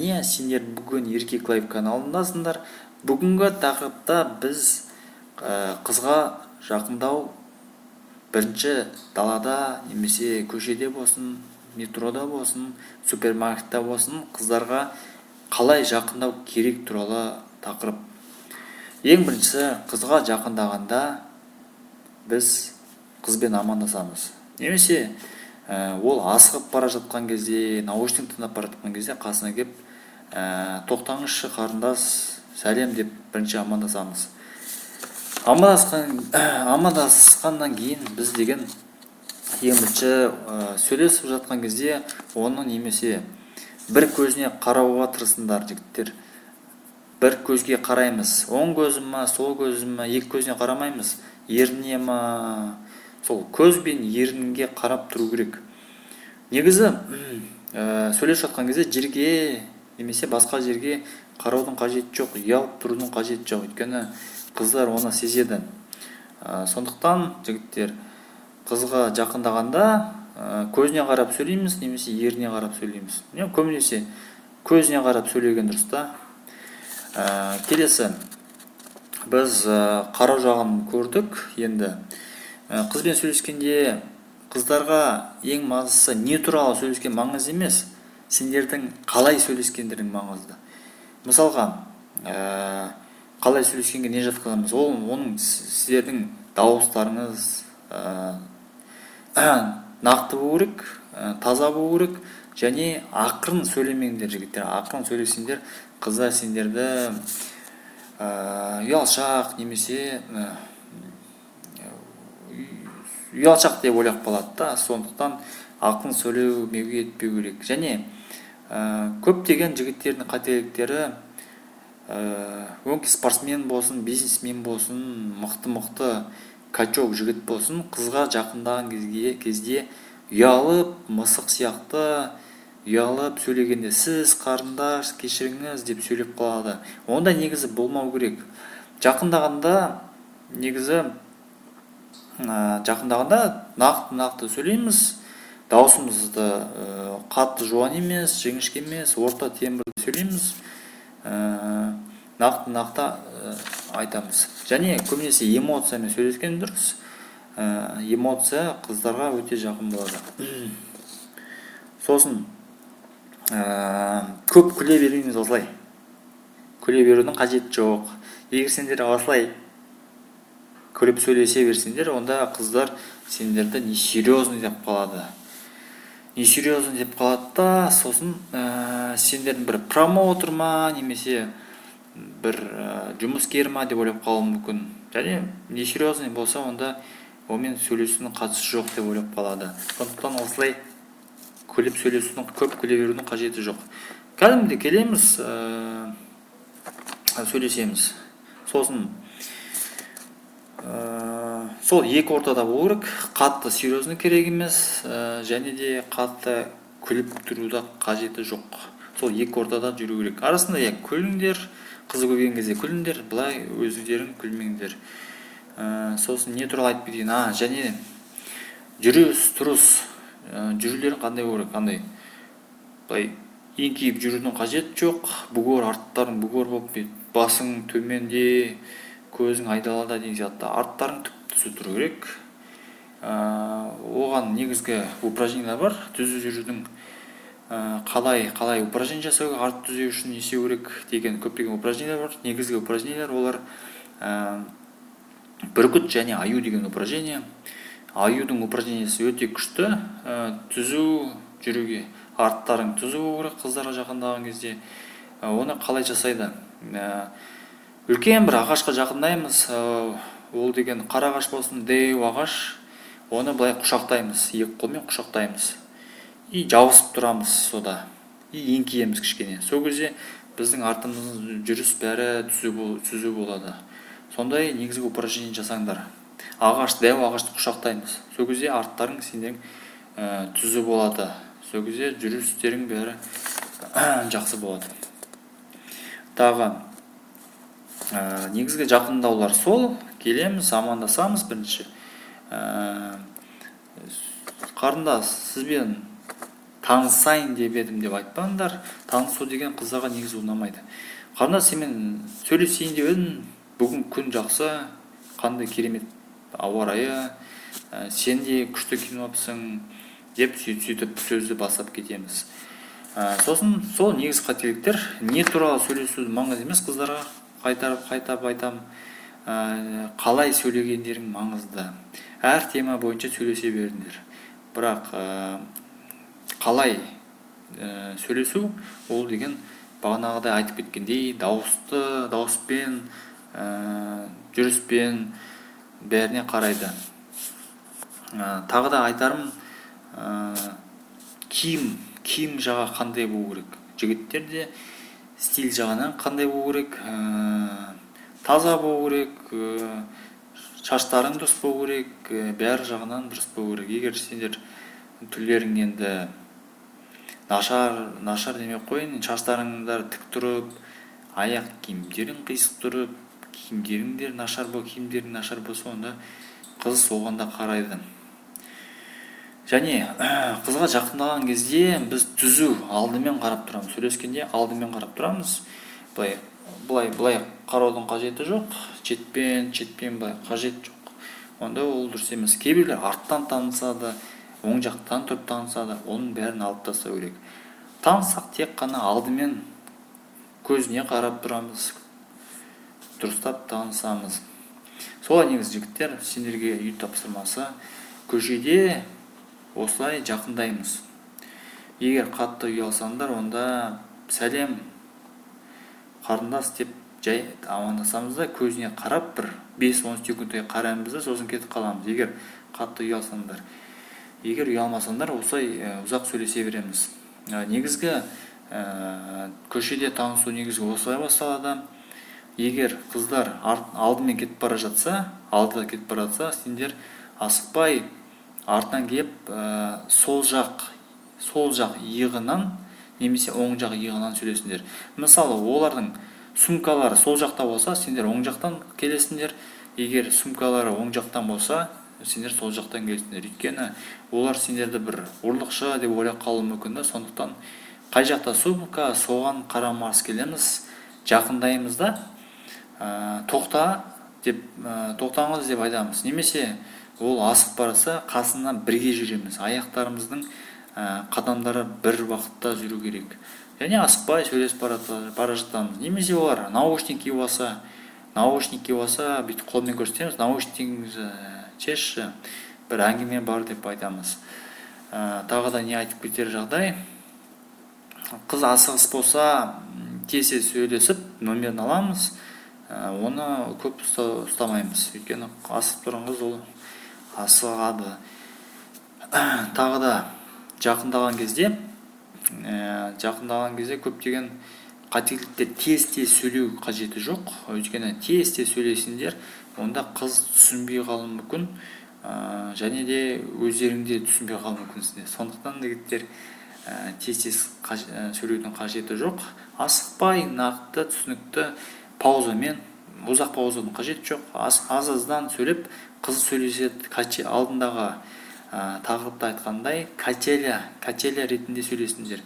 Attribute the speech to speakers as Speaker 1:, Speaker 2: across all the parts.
Speaker 1: Міне, сендер бүгін Еркек Лайф каналындасыңдар. Бүгінгі тақырыпта біз қызға жақындау бірінші далада немесе көшеде болсын, метрода болсын, супермаркетте болсын, қыздарға қалай жақындау керек туралы тақырып. Ең біріншісі, қызға жақындағанда біз қызбен амандасамыз. Немесе ол асығып бара жатқан кезде, наушник тыңдап бара жатқан кезде қасына келіп, тоқтаңызшы қарындас, сәлем деп бірінші амандасамыз. Амандасқаннан кейін біз деген ең бірінші сөйлесіп жатқан кезде оның немесе бір көзіне қарауға тырысыңдар жігіттер. Бір көзге қараймыз. Оң көзім ма, сол көзім ма, екі көзіне қарамаймыз. Ерніне ма, сол көз бен ерінге қарап тұру керек. Негізі сөйлесіп жатқан кезде жерге немесе басқа жерге қараудың қажеті жоқ, ұялып тұрудың қажеті жоқ. Өйткені қыздар оны сезеді. Сондықтан жігіттер қызға жақындағанда көзіне қарап сөйлейміз, немесе ерніне қарап сөйлейміз. Көбінесе көзіне қарап сөйлеген дұрыс та. Келесі, біз қарау жағын көрдік. Енді қызбен сөйлескенде қыздарға ең маңыздысы не туралы сөйлескен маңызды емес, сендердің қалай сөйлескендерің маңызды. Мысалға, қалай сөйлескенге не жатқызамыз? Оның сіздердің дауыстарыңыз нақты болу керек, таза болу керек, және ақырын сөйлемеңдер жігіттер. Ақырын сөйлесеңдер, қыздар сендерді ұялшақ немесе ұялшақ деп ойлап қалады да. Сондықтан ақырын сөйлемеуге етпеу керек. Және көптеген жігіттердің қателіктері, өңкей спортсмен болсын, бизнесмен болсын, мықты качок жігіт болсын, қызға жақындаған кезде ұялып, мысық сияқты ұялып сөйлегенде сіз қарындас кешіріңіз деп сөйлеп қалады. Онда негізі болмау керек. Жақындағанда нақты сөйлейміз. Даусымызды қатты жуан емес, жіңішке емес, орта тембрде сөйлейміз. Нақты айтамыз. Және көбінесе эмоциямен сөйлескен дұрыс. Эмоция қыздарға өте жақын болады. Сосын көп күле бермейміз осылай. Күле берудің қажеті жоқ. Егер сендер осылай күліп сөйлесе берсеңдер, онда қыздар сендерді несерьезный деп қалады. Несерьезный деп қалады да, сосын сендердің бір промоутер ма, немесе бір жұмыскер ма деп ойлап қалуы мүмкін. Және несерьезный болса, онда онымен сөйлесудің қатысы жоқ деп ойлап қалады. Сондықтан осылай күліп сөйлесудің, көп күле берудің қажеті жоқ. Кәдімгідей келеміз, сөйлесеміз. Сосын сол екі ортада болу керек. Қатты серьезный керек емес, және де қатты күліп тұруда қажеті жоқ. Сол екі ортада жүру керек. Арасында күліңдер, қызы көрген кезде күліңдер, былай өздерің күлмеңдер. Сосын не туралы айтып кетейін? Және жүріс, тұрыс, жүрулерің қандай болу керек? Қандай? Былай еңкейіп жүрудің қажеті жоқ. Арттарың бұғор болып, басың төменде, көзің айдалада деген сияқты. Арттарың түзу тұру керек. Оған негізгі упражнениялар бар. Түзу жүрудің қалай упражнение жасау, арт түзеу үшін не істеу керек деген көптеген упражнениялар бар. Негізгі упражнениялар олар бүркіт және аю деген упражнение. Аюдың упражнениесі өте күшті. Түзу жүруге, арттарың түзу болу керек қыздарға жақындаған кезде. Оны қалай жасайды? Үлкен бір ағашқа жақындаймыз. Ол деген қара ағаш болсын, деу ағаш. Оны былай құшақтаймыз, екі қолмен құшақтаймыз. И жабысып тұрамыз сода. И еңкейеміз кішкене. Сол кезде біздің артымыздың жүріс бәрі түзу болады. Сондай негізгі упражнение жасаңдар. Деу ағашты құшақтаймыз. Сол кезде арттарың сендерің түзу болады. Сол кезде жүрістерің бәрі жақсы болады. Тағы негізгі жақындаулар сол. Келеміз, амандасамыз бірінші. Қарындас, сізбен танысайын деп едім деп айтпаңдар. Танысу деген қыздарға негізі ұнамайды. Қарындас, сенімен сөйлесейін деп едім, бүгін күн жақсы, қандай керемет ауа райы, сен де күшті киініпсің деп сөйтіп сөзді бастап кетеміз. Сосын сол негізгі қателіктер. Не туралы сөйлесуді маңызды емес, қыздарға қайтарып айтам. Қалай сөйлегендерің маңызды. Әр тема бойынша сөйлесе беріңдер. Бірақ қалай сөйлесу, ол деген бағанағыдай айтып кеткендей дауыспен, жүріспен бәріне қарайды. Тағы да айтарым, киім жағы қандай болу керек. Жігіттерде стиль жағынан қандай болу керек, таза болу керек, шаштарың дұрыс болу керек, бәрі жағынан дұрыс болу керек. Егер сендер түрлерің енді нашар демей қойын, шаштарыңдар тік тұрып, аяқ киімдерің қисық тұрып, киімдеріңдер нашар болса, онда қыз соған да қарайды. Және қызға жақындаған кезде біз түзу алдымен қарап тұрамыз. Сөйлескенде алдымен қарап тұрамыз. Былай қараудың қажеті жоқ. Четпен былай қажет жоқ. Онда ол дұрыс емес. Кейбіреулер арттан танысады, оң жақтан тұрып танысады. Оның бәрін алып тастау керек. Таныссақ тек қана алдымен көзіне қарап тұрамыз. Дұрыстап танысамыз. Солай негізі жігіттер, сендерге үй тапсырмасы. Көшеде осылай жақындаймыз. Егер қатты ұялсаңдар, онда сәлем қарындас деп жай амандасамыз да, көзіне қарап бір 5-10 секундтай қараймыз да, сосын кетіп қаламыз. Егер қатты ұялсаңдар. Егер ұялмасаңдар, осылай ұзақ сөйлесе береміз. Негізгі көшеде танысу негізгі осылай басталады. Егер қыздар алдымен кетіп бара жатса, сендер асықпай артынан келіп, сол жақ иығынан немесе оң жақ иығынан сөйлесіңдер. Мысалы, олардың сумкалары сол жақта болса, сендер оң жақтан келесіңдер. Егер сумкалары оң жақтан болса, сендер сол жақтан келесіңдер. Өйткені олар сендерді бір ұрлықшы деп ойлап қалуы мүмкін да. Сондықтан қай жақта сумка, соған қарамас келеміз, жақындаймыз да, тоқтаңыз деп айтамыз. Немесе ол асық барса, қасынан бірге жүреміз. Аяқтарымыздың қадамдары бір уақытта жүру керек. Және асықпай сөйлесіп бара жатамыз. Немесе олар наушник киіп алса, бүйтіп қолмен көрсетеміз, наушникіңізді шешші, бір әңгіме бар деп айтамыз. Тағы да не айтып кетер жағдай. Қыз асығыс болса, тез сөйлесіп, номерін аламыз. Оны көп ұстамаймыз. Өйткені асығып тұрған қыз ол асығады. Тағы да жақындаған кезде көптеген қателіктер тез сөйлеу қажеті жоқ. Өйткені тез сөйлесіңдер, онда қыз түсінбей қалуы мүмкін, және де өздеріңде түсінбей қалуы мүмкінсіздер. Сондықтан жігіттер тез сөйлеудің қажеті жоқ. Асықпай, нақты, түсінікті паузамен, ұзақ паузаның қажеті жоқ. Аз-аздан сөйлеп, қыз сөйлеседі. Алдындағы тақырыпта айтқандай, качеля ретінде сөйлесіңдер.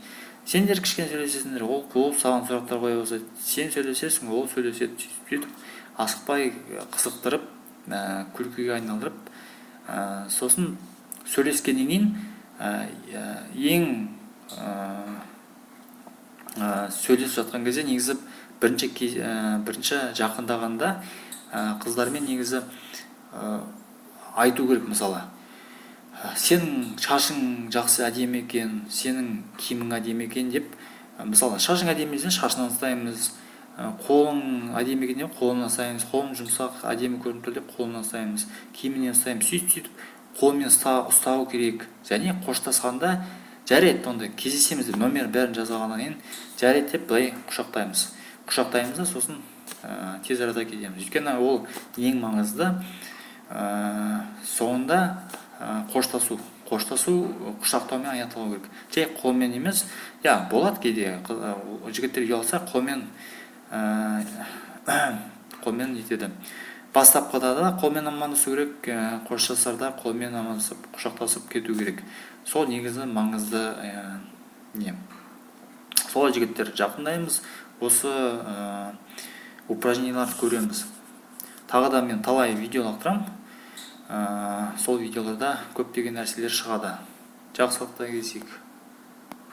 Speaker 1: Сендер кішкене сөйлесесіңдер, ол саған сұрақтар қоя бастайды. Сен сөйлесесің, ол сөйлеседі. Сөйтіп асықпай қызықтырып, күлкіге айналдырып, сосын сөйлескеннен кейін ең сөйлесіп жатқан кезде негізі бірінші жақындағанда қыздармен негізі айту керек. Мысалы, сенің шашың жақсы әдемі екен, сенің киімің әдемі екен деп, мысалы, шашың әдемі екен, шашынан ұстаймыз, қолың әдемі екен деп қолынан ұстаймыз, қолың жұмсақ әдемі көрініп тұр деп қолынан ұстаймыз, киімінен ұстаймыз. Сөйтіп қолмен ұстау керек. Және қоштасқанда жарайды, онда кездесеміз деп номер бәрін жазғаннан кейін жарайды деп былай құшақтаймыз да, сосын тез арада кетеміз. Өйткені ол ең маңызды. Соңында қоштасу құшақтаумен аяқталу керек. Жай қолмен емес, болады кейде жігіттер ұялса қолмен етеді. Бастапқыда да қолмен амандасу керек, қоштасарда қолмен амандасып, құшақтасып кету керек. Сол негізі маңызды не солай жігіттер, жақындаймыз, осы упражненияларды көреміз. Тағы да мен талай видео лақтырамын, сол видеоларда көптеген нәрселер шығады. Жақсылықта кездесейік.